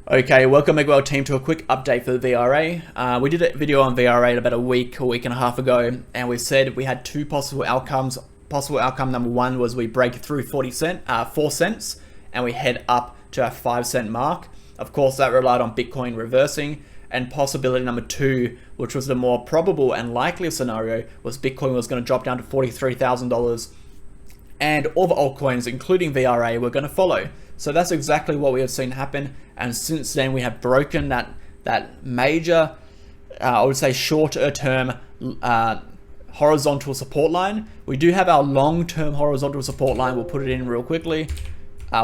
Okay, welcome MegaWhale team to a quick update for the VRA. We did a video on VRA about a week and a half ago, and we said we had two possible outcomes. Possible outcome number one was we break through 4 cents, and we head up to our 5 cent mark. Of course, that relied on Bitcoin reversing. And possibility number two, which was the more probable and likely scenario, was Bitcoin was going to drop down to $43,000, and all the altcoins, including VRA, were going to follow. So that's exactly what we have seen happen. And since then, we have broken that major, I would say, shorter term horizontal support line. We do have our long-term horizontal support line. We'll put it in real quickly,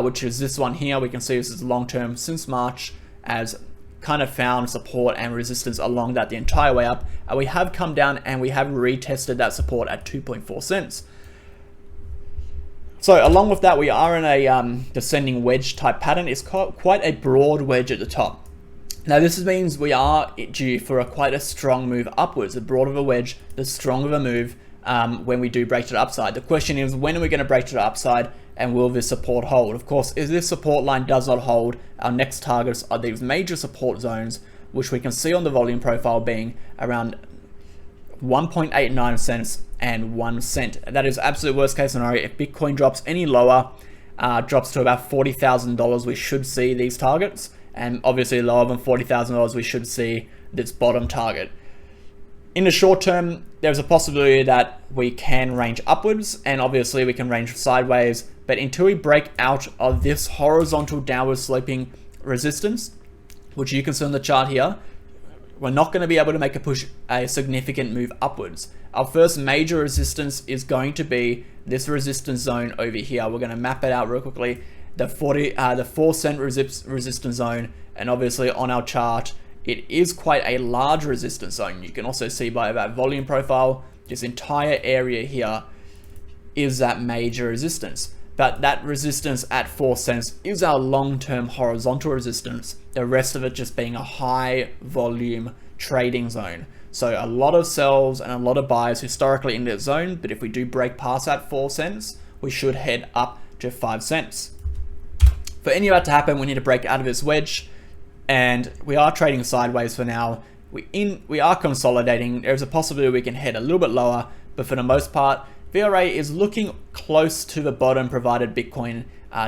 which is this one here. We can see this is long-term since March, as kind of found support and resistance along that the entire way up. We have come down and we have retested that support at 2.4 cents. So along with that, we are in a descending wedge type pattern. It's quite a broad wedge at the top. Now this means we are due for quite a strong move upwards. The broader the wedge, the stronger the move when we do break to the upside. The question is, when are we going to break to the upside, and will this support hold? Of course, if this support line does not hold, our next targets are these major support zones, which we can see on the volume profile being around 1.89 cents and 1 cent. That is absolute worst case scenario. If Bitcoin drops any lower, drops to about $40,000, we should see these targets. And obviously lower than $40,000, we should see this bottom target. In the short term, there's a possibility that we can range upwards, and obviously we can range sideways. But until we break out of this horizontal downward sloping resistance, which you can see on the chart here, we're not going to be able to make a significant move upwards. Our first major resistance is going to be this resistance zone over here. We're going to map it out real quickly. The 4 cent resistance zone, and obviously on our chart, it is quite a large resistance zone. You can also see by that volume profile, this entire area here is that major resistance. But that resistance at 4 cents is our long-term horizontal resistance. The rest of it just being a high volume trading zone. So a lot of sells and a lot of buys historically in this zone, but if we do break past that 4 cents, we should head up to 5 cents. For any of that to happen, we need to break out of this wedge, and we are trading sideways for now. We are consolidating. There's a possibility we can head a little bit lower, but for the most part, VRA is looking close to the bottom, provided Bitcoin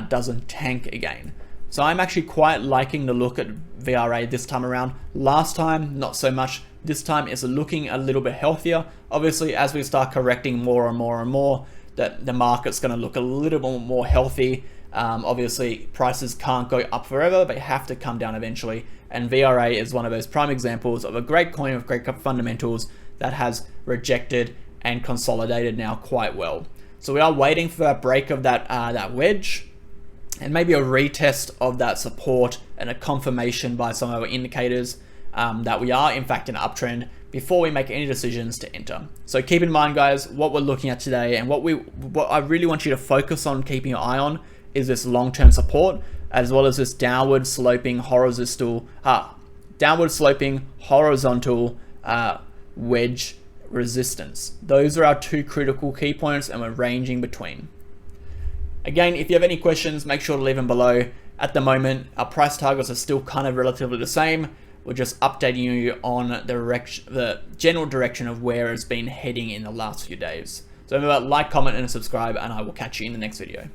doesn't tank again. So I'm actually quite liking the look at VRA this time around. Last time, not so much. This time it's looking a little bit healthier. Obviously, as we start correcting more and more, the market's going to look a little bit more healthy. Obviously, prices can't go up forever. They have to come down eventually. And VRA is one of those prime examples of a great coin with great fundamentals that has rejected and consolidated now quite well. So we are waiting for that break of that wedge, and maybe a retest of that support and a confirmation by some of our indicators that we are in fact in an uptrend before we make any decisions to enter. So keep in mind, guys, what we're looking at today, and what I really want you to focus on keeping your eye on is this long-term support, as well as this downward sloping horizontal wedge resistance. Those are our two critical key points, and we're ranging between. Again, if you have any questions, make sure to leave them below. At the moment, our price targets are still kind of relatively the same. We're just updating you on the general direction of where it's been heading in the last few days. So remember, like, comment, and subscribe, and I will catch you in the next video.